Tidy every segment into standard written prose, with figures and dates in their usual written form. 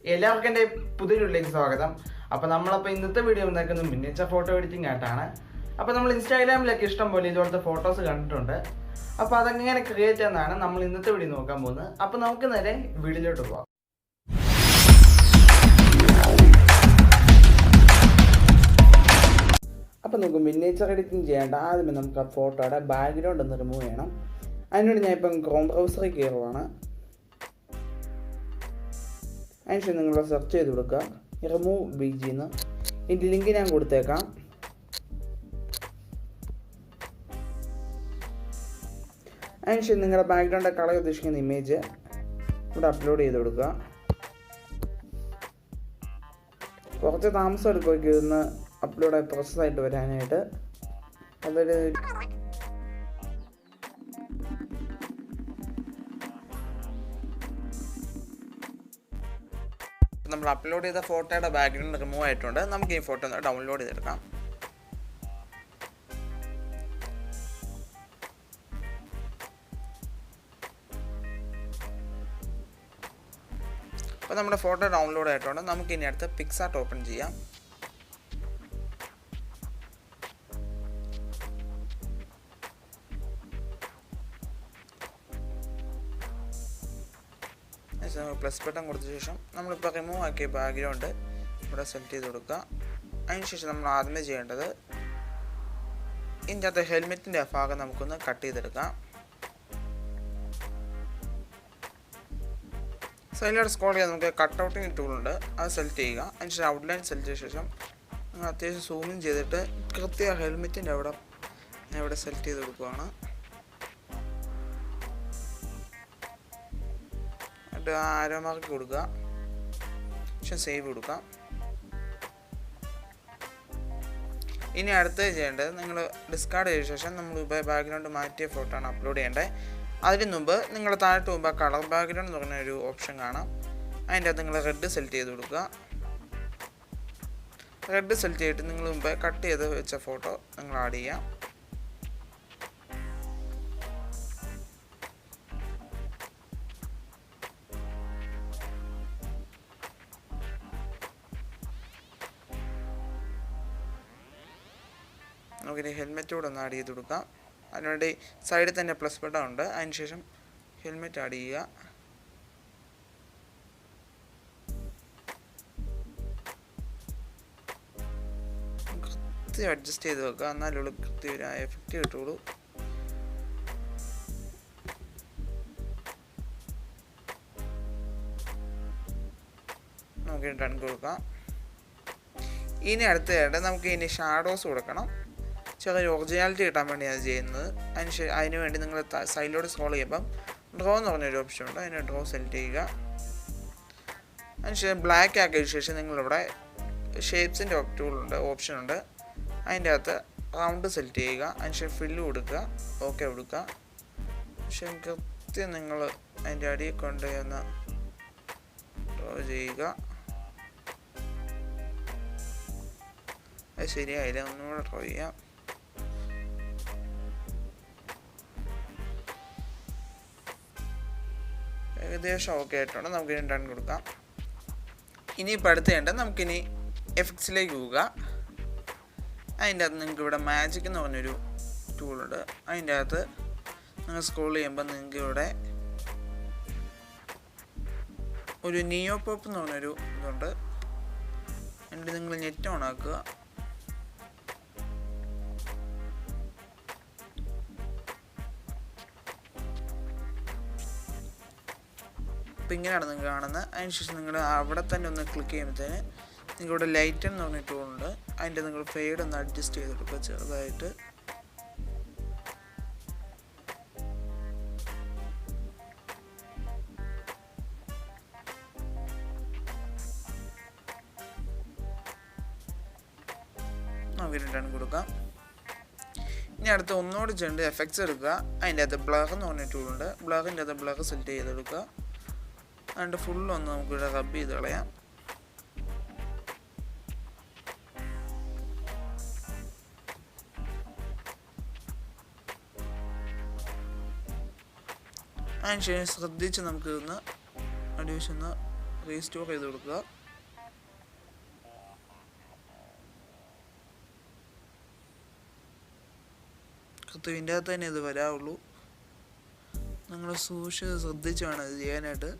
എല്ലാവർക്കും എൻ്റെ പുതിയ വീഡിയോയിലേക്ക് സ്വാഗതം. അപ്പോൾ നമ്മളപ്പോൾ ഇന്നത്തെ വീഡിയോ ഉണ്ടാക്കുന്നത് മിനിയേച്ചർ ഫോട്ടോ എഡിറ്റിംഗ് ആയിട്ടാണ്. അപ്പോൾ നമ്മൾ ഇൻസ്റ്റാഗ്രാമിലൊക്കെ ഇഷ്ടം പോലെ ഇതുപോലത്തെ ഫോട്ടോസ് കണ്ടിട്ടുണ്ട്. അപ്പോൾ അതെങ്ങനെ ക്രിയേറ്റ് ചെയ്യുന്നതാണ് നമ്മൾ ഇന്നത്തെ വീഡിയോ നോക്കാൻ പോകുന്നത്. അപ്പോൾ നമുക്ക് നേരെ വീഡിയോയിലോട്ട് പോകാം. അപ്പോൾ നമുക്ക് മിനിയേച്ചർ എഡിറ്റിംഗ് ചെയ്യേണ്ട ആദ്യമേ നമുക്ക് ആ ഫോട്ടോയുടെ ബാക്ക്ഗ്രൗണ്ട് ഒന്ന് റിമൂവ് ചെയ്യണം. അതിനുവേണ്ടി ഞാൻ ഇപ്പം ക്രോം ബ്രൗസറിൽ കയറുവാണ്. അതിനുശേഷം നിങ്ങൾ സെർച്ച് ചെയ്ത് കൊടുക്കുക റിമൂവ് BG എന്ന്. ഇതിൻ്റെ ലിങ്ക് ഞാൻ കൊടുത്തേക്കാം. അതിനുശേഷം നിങ്ങളുടെ ബാക്ക്ഗ്രൗണ്ട് കളർ ഉദ്ദേശിക്കുന്ന ഇമേജ് ഇവിടെ അപ്ലോഡ് ചെയ്ത് കൊടുക്കുക. കുറച്ച് താമസം എടുക്കുമായിരിക്കും ഇതൊന്ന് അപ്ലോഡായി പ്രോസസ്സായിട്ട് വരാനായിട്ട്. അതൊരു നമ്മൾ അപ്ലോഡ് ചെയ്ത ഫോട്ടോയുടെ ബാക്ക്ഗ്രൗണ്ട് റിമൂവ് ആയിട്ടുണ്ട്. നമുക്ക് ഈ ഫോട്ടോ ഒന്ന് ഡൗൺലോഡ് ചെയ്തെടുക്കാം. അപ്പോൾ നമ്മുടെ ഫോട്ടോ ഡൗൺലോഡ് ആയിട്ടുണ്ട്. നമുക്ക് ഇനി അടുത്ത് PICSART ഓപ്പൺ ചെയ്യാം. പ്ലസ് ബട്ടൺ കൊടുത്ത ശേഷം നമ്മളിപ്പോൾ റിമൂവ് ആക്കിയ ബാക്ക്ഗ്രൗണ്ട് ഇവിടെ സെലക്ട് ചെയ്ത് കൊടുക്കുക. അതിനുശേഷം നമ്മൾ ആദ്യമേ ചെയ്യേണ്ടത് ഇതിൻ്റെ അകത്ത് ഹെൽമെറ്റിൻ്റെ ഭാഗം നമുക്കൊന്ന് കട്ട് ചെയ്തെടുക്കാം. സൈഡിലോട്ട് സ്ക്രോൾ ചെയ്താൽ നമുക്ക് കട്ടൗട്ടിങ് ടൂളുണ്ട്, അത് സെലക്ട് ചെയ്യുക. അതിനുശേഷം ഔട്ട്ലൈൻ സെലക്ട് ചെയ്ത ശേഷം നിങ്ങൾ അത്യാവശ്യം സൂമിൻ ചെയ്തിട്ട് കൃത്യം ഹെൽമെറ്റിൻ്റെ അവിടെ സെലക്ട് ചെയ്ത് കൊടുക്കുകയാണ്. ആരോ മാർക്ക് കൊടുക്കുക, പക്ഷെ സേവ് കൊടുക്കുക. ഇനി അടുത്തത് ചെയ്യേണ്ടത് നിങ്ങൾ ഡിസ്കാർഡ് ചെയ്ത ശേഷം നമ്മൾ ബാക്ക്ഗ്രൗണ്ട് മാറ്റിയ ഫോട്ടോ ആണ് അപ്ലോഡ് ചെയ്യേണ്ടത്. അതിന് മുമ്പ് നിങ്ങൾ താഴോട്ട് മുമ്പ് കളർ ബാക്ക്ഗ്രൗണ്ട് എന്ന് പറഞ്ഞൊരു ഓപ്ഷൻ കാണാം. അതിൻ്റെ അകത്ത് നിങ്ങൾ റെഡ് സെലക്ട് ചെയ്ത് കൊടുക്കുക. റെഡ് സെലക്ട് ചെയ്തിട്ട് നിങ്ങൾ മുമ്പ് കട്ട് ചെയ്ത് വെച്ച ഫോട്ടോ നിങ്ങൾ ആഡ് ചെയ്യാം. നമുക്കിനി ഹെൽമെറ്റ് കൂടെ ഒന്ന് ആഡ് ചെയ്ത് കൊടുക്കാം. അതിനുവേണ്ടി സൈഡിൽ തന്നെ പ്ലസ് ബട്ടൺ ഉണ്ട്. അതിനുശേഷം ഹെൽമെറ്റ് ആഡ് ചെയ്യുക. കൃത്യം അഡ്ജസ്റ്റ് ചെയ്ത് വെക്കുക, എന്നാലുള്ള കൃത്യം ഒരു എഫക്റ്റ് കിട്ടുള്ളൂ. നമുക്ക് ഡൺ കൊടുക്കാം. ഇനി അടുത്തതായിട്ട് നമുക്ക് ഇനി ഷാഡോസ് കൊടുക്കണം. ചെറിയൊരു ഒറിജിനാലിറ്റി കിട്ടാൻ വേണ്ടിയാണ് അത് ചെയ്യുന്നത്. അതിന് വേണ്ടി നിങ്ങൾ സൈഡിലോട്ട് സ്ക്രോൾ ചെയ്യുമ്പം ഡ്രോ എന്ന് പറഞ്ഞൊരു ഓപ്ഷൻ ഉണ്ട്. അതിന് ഡ്രോ സെലക്ട് ചെയ്യുക. അതിനുശേഷം ബ്ലാക്ക് ആക്കിയ ശേഷം നിങ്ങളിവിടെ ഷേപ്സിൻ്റെ ഓപ്ഷൻ ഉണ്ട്. അതിൻ്റെ അകത്ത് റൗണ്ട് സെലക്ട് ചെയ്യുക. അതിനുശേഷം ഫില്ല് കൊടുക്കുക, ഓക്കെ കൊടുക്കുക. പക്ഷേ കൃത്യം നിങ്ങൾ അതിൻ്റെ അടിയിൽ കൊണ്ടുവന്ന് ഡ്രോ ചെയ്യുക. അത് ശരിയായില്ല, ഒന്നുകൂടെ ട്രൈ ചെയ്യാം. ഏകദേശം ഓക്കെ ആയിട്ടുണ്ട്. നമുക്കിനി ഡൺ കൊടുക്കാം. ഇനിയിപ്പോൾ അടുത്ത് ചെയ്യേണ്ടത് നമുക്കിനി എഫക്ട്സിലേക്ക് പോവുക. അതിൻ്റെ അകത്ത് നിങ്ങൾക്ക് ഇവിടെ മാജിക് എന്ന് പറഞ്ഞൊരു ടൂളുണ്ട്. അതിൻ്റെ അകത്ത് നിങ്ങൾ സ്ക്രോൾ ചെയ്യുമ്പോൾ നിങ്ങൾക്ക് ഇവിടെ ഒരു നിയോ പോപ്പ് എന്ന് പറഞ്ഞൊരു ഇതുണ്ട്. എന്നിട്ട് നിങ്ങൾ നെറ്റ് ഓൺ ആക്കുക. അപ്പോൾ ഇങ്ങനെയാണ് നിങ്ങൾ കാണുന്നത്. അതിനുശേഷം നിങ്ങൾ അവിടെ തന്നെ ഒന്ന് ക്ലിക്ക് ചെയ്യുമ്പോഴത്തേന് നിങ്ങൾക്ക് ഇവിടെ ലൈറ്റ് എന്ന് പറഞ്ഞ ടൂളുണ്ട്. അതിൻ്റെ നിങ്ങൾ ഫെയ്ഡ് ഒന്ന് അഡ്ജസ്റ്റ് ചെയ്ത് കൊടുക്കുക ചെറുതായിട്ട്. നമുക്ക് റിട്ടേൺ കൊടുക്കാം. ഇനി അടുത്ത് ഒന്നുകൂടി ചെയ്യേണ്ടത് എഫക്ട്സ് എടുക്കുക. അതിൻ്റെ അകത്ത് ബ്ലർ എന്ന് പറഞ്ഞ ടൂളുണ്ട്. ബ്ലറിൻ്റെ അകത്ത് ബ്ലർ സെലക്ട് ചെയ്തെടുക്കുക. അതുകൊണ്ട് ഫുള്ളൊന്ന് നമുക്കിവിടെ റബ്ബ് ചെയ്ത് കളയാം. അതിനുശേഷം ശ്രദ്ധിച്ച് നമുക്ക് ഇതൊന്ന് അടിവശം റീസ്റ്റോർ ചെയ്ത് കൊടുക്കുക. കൃത്യം ഇതിൻ്റെ അകത്ത് തന്നെ ഇത് വരാവുള്ളൂ. നിങ്ങൾ സൂക്ഷിച്ച് ശ്രദ്ധിച്ച് വേണം ഇത് ചെയ്യാനായിട്ട്.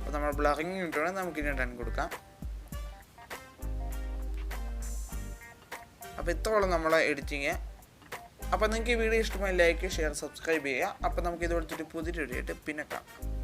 അപ്പോൾ നമ്മൾ ബ്ലറിങ് കിട്ടുകയാണെങ്കിൽ നമുക്കിനി ഡൺ കൊടുക്കാം. അപ്പോൾ ഇത്രയുള്ള നമ്മളെ എഡിറ്റിങ്. അപ്പോൾ നിങ്ങൾക്ക് ഈ വീഡിയോ ഇഷ്ടമായി ലൈക്ക്, ഷെയർ, സബ്സ്ക്രൈബ് ചെയ്യുക. അപ്പോൾ നമുക്ക് ഇത് കൊടുത്തിട്ട് പുതിയൊരു വീഡിയോ ആയിട്ട് പിന്നെ കാണാം.